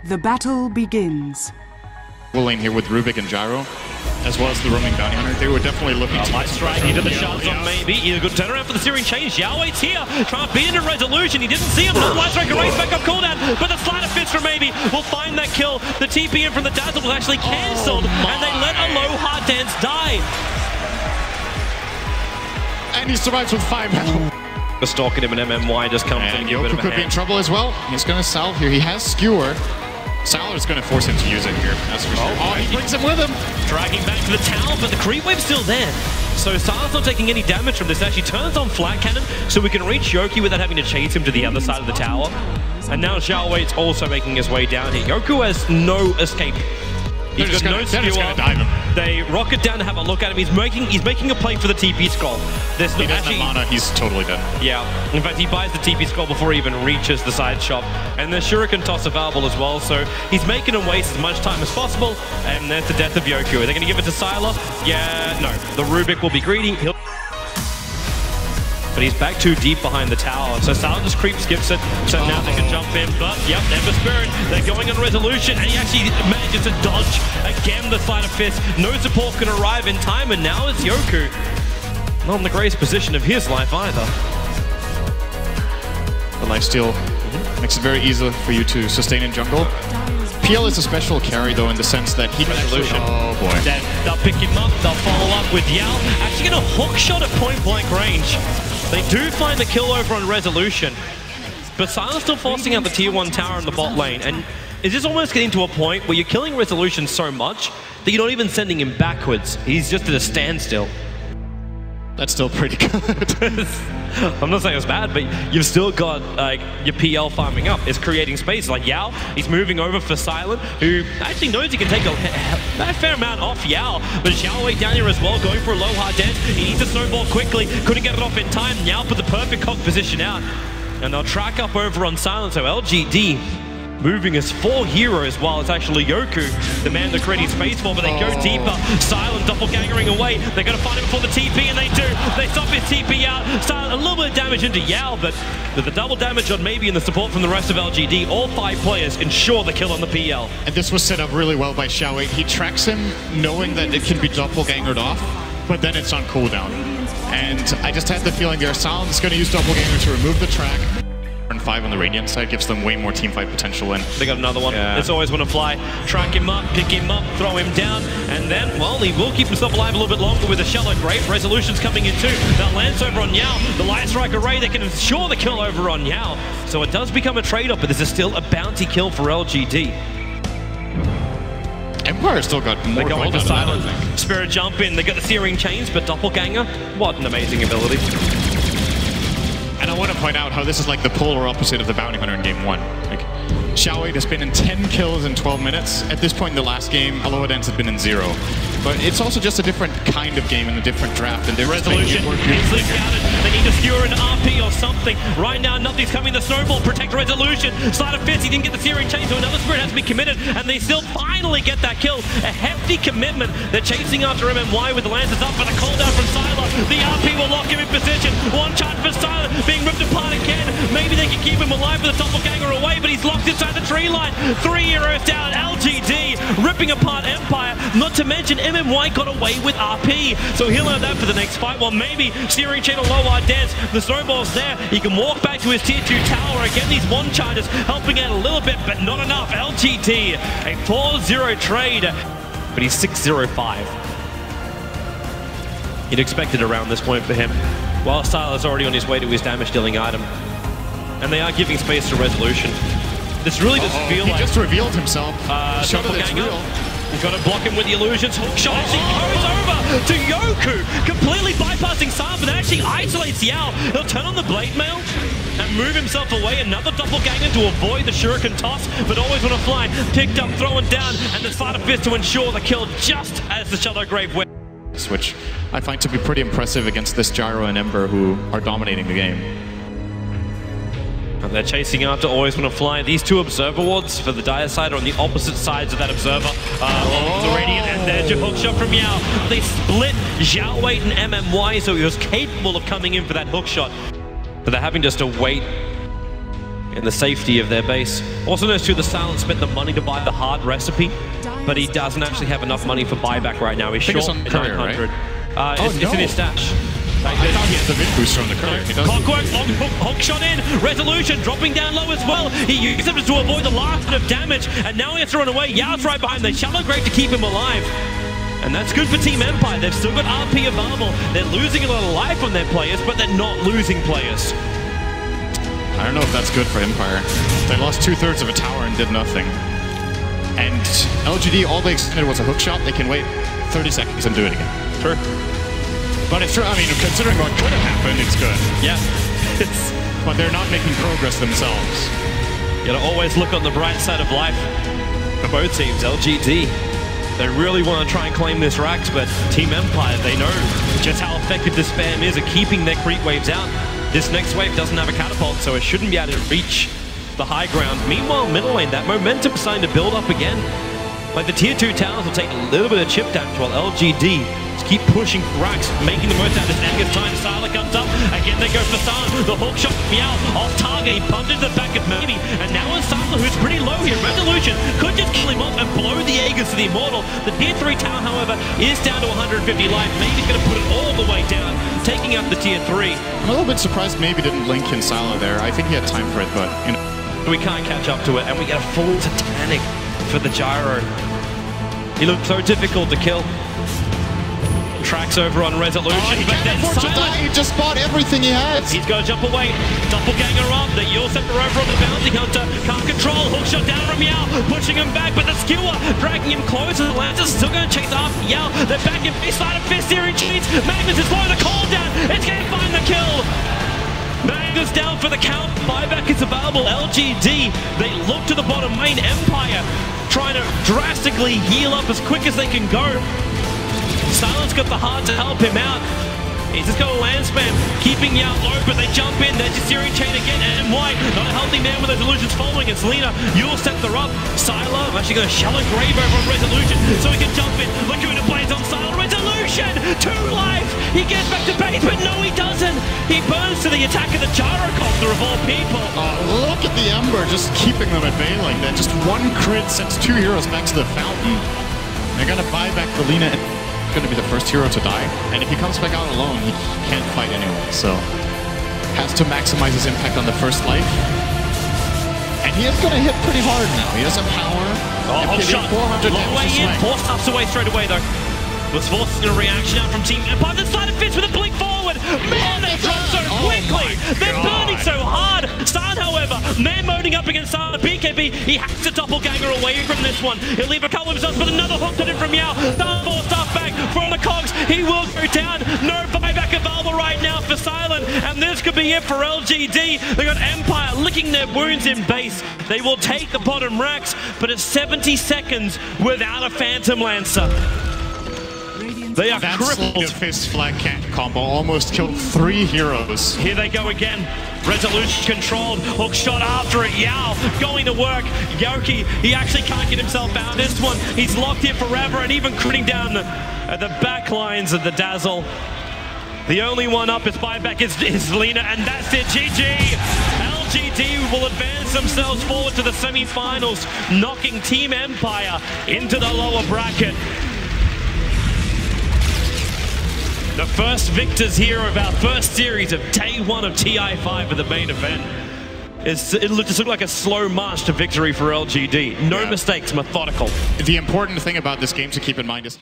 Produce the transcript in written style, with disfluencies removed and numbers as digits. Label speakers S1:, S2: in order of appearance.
S1: The battle begins.
S2: Lane here with Rubik and Gyro, as well as the roaming bounty hunter. They were definitely looking to
S3: light strike into the shots on maybe. He's a good turnaround for the searing change. Yaowait's here, trying to beat into resolution. He didn't see him. No light strike erase back up cooldown, but the slider fits for maybe will find that kill. The TP in from the Dazzle was actually cancelled, and they let a low hard dance die.
S2: And he survives with 5 health.
S3: The stalking him and MMY just comes in.
S2: And Yoku could be in trouble as well. He's going to salve here. He has Skewer. Salar's going to force him to use it here. That's for sure. Oh, he brings him with him.
S3: Dragging back to the tower, but the creep wave's still there. So Salar's not taking any damage from this. Actually turns on flat cannon, so we can reach Yoku without having to chase him to the other side of the tower. And now Xiaowait's also making his way down here. Yoku has no escape. He's got no skewer. They rocket down to have a look at him. He's making a play for the TP scroll. There's no,
S2: he doesn't have mana. He's totally dead.
S3: Yeah. In fact, he buys the TP scroll before he even reaches the side shop. And there's Shuriken toss available as well. So he's making him waste as much time as possible. And there's the death of Yoku. Are they going to give it to Sylar? Yeah, no. The Rubik will be greedy. But he's back too deep behind the tower. So Sylar just creep skips it. So now they can jump in. But, yep, Ember Spirit. They're going on resolution. And he actually manages to dodge again the slider fist. No support can arrive in time. And now it's Yoku. Not in the greatest position of his life either.
S2: The lifesteal makes it very easy for you to sustain in jungle. PL is a special carry though in the sense that he can
S3: resolution.
S2: Oh boy.
S3: Then they'll pick him up, they'll follow up with Yao. Actually gonna hook shot at point blank range. They do find the kill over on resolution. But Sylar's still forcing out the tier 1 tower in the bot lane. And is this almost getting to a point where you're killing resolution so much that you're not even sending him backwards? He's just at a standstill.
S2: That's still pretty good.
S3: I'm not saying it's bad, but you've still got like your PL farming up. It's creating space. Like Yao, he's moving over for Silent, who actually knows he can take a fair amount off Yao. But Xiaowei down here as well, going for a low hard dance. He needs to snowball quickly. Couldn't get it off in time. Yao put the perfect cock position out. And they'll track up over on Silent. So LGD moving as 4 heroes while it's actually Yoku, the man they're creating space for, but they go deeper. Silent doppelgangering away. They're going to find him before the TP, and they do. They stop his TP out. Silent a little bit of damage into Yao, but with the double damage on maybe and the support from the rest of LGD, all 5 players ensure the kill on the PL.
S2: And this was set up really well by Xiaowei. He tracks him knowing that it can be doppelgangered off, but then it's on cooldown. And I just had the feeling there, Silent is going to use doppelganger to remove the track. Turn 5 on the Radiant side gives them way more teamfight potential, and
S3: they got another one. It's always want to fly, track him up, pick him up, throw him down, and then, well, he will keep himself alive a little bit longer with a shallow grave. Resolution's coming in too. That lands over on Yao. The light strike array, they can ensure the kill over on Yao. So it does become a trade-off, but this is still a bounty kill for LGD.
S2: Empire still got more.
S3: They're going for Silent. Spirit jump in. They got the searing chains, but Doppelganger, what an amazing ability.
S2: And I want to point out how this is like the polar opposite of the bounty hunter in game 1. Like, Xiaowei has been in 10 kills in 12 minutes. At this point in the last game, Aloha Dance had been in 0. But it's also just a different kind of game and a different draft. And
S3: resolution, easily scouted. They need to skewer an RP or something. Right now, nothing's coming. The snowball, protect resolution. Slider fits, he didn't get the searing chain, so another spirit has to be committed. And they still finally get that kill. A hefty commitment. They're chasing after MMY with the lances up, but a call down from Sylar. The RP will lock him in position. One charge for Sylar, being ripped apart again. Maybe they can keep him alive with a doppelganger away, but he's locked inside the tree line. 3 heroes down. LGD ripping apart Empire. Not to mention MMY got away with RP, so he'll have that for the next fight. Well, maybe steering chain or low hard dance. The snowball's there. He can walk back to his tier 2 tower. Again, these 1 charges helping out a little bit, but not enough. LGD, a 4-0 trade, but he's 6-0-5. You'd expect it around this point for him. While Sylar's already on his way to his damage-dealing item. And they are giving space to resolution. This really does feel like...
S2: He just revealed himself.
S3: Doppelganger. He's got to block him with the illusions. Hook shot as he goes over to Yoku. Completely bypassing Sylar, but that actually isolates Yao. He'll turn on the blade mail and move himself away. Another doppelganger to avoid the shuriken toss, but always want to fly. Picked up, thrown down, and the Spider Fist to ensure the kill just as the Shadow Grave went.
S2: Which I find to be pretty impressive against this Gyro and Ember who are dominating the game.
S3: And they're chasing after always want to fly. These 2 observer wards for the dire side are on the opposite sides of that observer. The Radiant, and there's your hook shot from Yao. They split Xiaowei and MMY, so he was capable of coming in for that hook shot. But they're having just to wait in the safety of their base. Also notice too, the Silent spent the money to buy the hard recipe, but he doesn't actually have enough money for buyback right now. He's short
S2: on Courier,
S3: 900.
S2: Right?
S3: It's in his stash.
S2: I thought he had the mid booster on the Courier.
S3: Clockwork, long hook shot in, Resolution dropping down low as well. He used it to avoid the last bit of damage, and now he has to run away. Yao's right behind him. They shallow grave to keep him alive. And that's good for Team Empire. They've still got RP available. They're losing a lot of life on their players, but they're not losing players.
S2: I don't know if that's good for Empire. They lost 2/3 of a tower and did nothing. And LGD, all they extended was a hook shot. They can wait 30 seconds and do it again.
S3: True.
S2: But it's true. I mean, considering what could have happened, it's good.
S3: Yeah.
S2: But they're not making progress themselves.
S3: You gotta always look on the bright side of life for both teams. LGD, they really want to try and claim this Rax, but Team Empire, they know just how effective this spam is at keeping their creep waves out. This next wave doesn't have a catapult, so it shouldn't be able to reach the high ground. Meanwhile, middle lane, that momentum starting to build up again. Like the tier 2 towers will take a little bit of chip damage while LGD just keep pushing Rax, making the most out of this Angus time. Sylar comes up. Again, they go for Sylar. The hook shot, Meow, off target. He bumped into the back of Maybe. And now it's Sylar, who's pretty low here. Resolution could just kill him off and blow the Aegis to the Immortal. The tier 3 tower, however, is down to 150 life. Maybe's going to put it all the way down, taking out the tier 3.
S2: I'm a little bit surprised Maybe didn't link in Sylar there. I think he had time for it, but, you know.
S3: We can't catch up to it, and we get a full Titanic for the Gyro. He looked so difficult to kill. Tracks over on Resolution, but then Silent.
S2: He just bought everything he has.
S3: He's got to jump away. Doppelganger up. The Yule Scepter over on the Bounty Hunter. Can't control. Hook shot down from Yao. Pushing him back, but the Skewer dragging him closer. The Lancer's still going to chase after Yao. They're back in face side of fist here in cheats. Magnus is low. The call down. It's going to find the kill. Magnus down for the count. Buyback is available. LGD, they look to the bottom lane. Empire trying to drastically heal up as quick as they can go. Silent's got the heart to help him out. He's just got a land spam, keeping Yao low, but they jump in. They're just searing chain again, and White, not a healthy man with those illusions following. It's Lena. You'll set her up. Sylar, actually going to shallow grave over on Resolution, so he can jump in. Laguna plays on Sylar. Resolution, 2 life. He gets back to base, but no, he doesn't. He burns to the attack of the Gyrocopter of all people.
S2: Look at the Ember just keeping them at bay like that. Just 1 crit sends 2 heroes back to the fountain. They're going to buy back the Lena. Going to be the first hero to die, and if he comes back out alone, he can't fight anyone, so has to maximize his impact on the first life. And he is going to hit pretty hard now. He has a power.
S3: Oh, shot.
S2: 400
S3: Long way in. Force stops away straight away, though. Was forcing a reaction out from Team Empire. The side of Fitz with a blink forward. Man, they drop so quickly. They're burning so hard. Stan, however, man moding up against Stan. BKB, he hacks the doppelganger away from this one. He'll leave a couple of shots, but another hook to him from Yao. Stan forced stuff back from the cogs. He will go down. No buyback available right now for Silent. And this could be it for LGD. They got Empire licking their wounds in base. They will take the bottom racks, but it's 70 seconds without a Phantom Lancer. They are crippled.
S2: That fist flag combo almost killed 3 heroes.
S3: Here they go again. Resolution controlled. Hook shot after it. Yao going to work. Yoki, he actually can't get himself out. This one, he's locked here forever, and even critting down the back lines of the Dazzle. The only one up is buyback is Lena, and that's it. GG. LGD will advance themselves forward to the semi-finals, knocking Team Empire into the lower bracket. The first victors here of our first series of day 1 of TI5 of the main event. It just looked like a slow march to victory for LGD. No mistakes, methodical.
S2: The important thing about this game to keep in mind is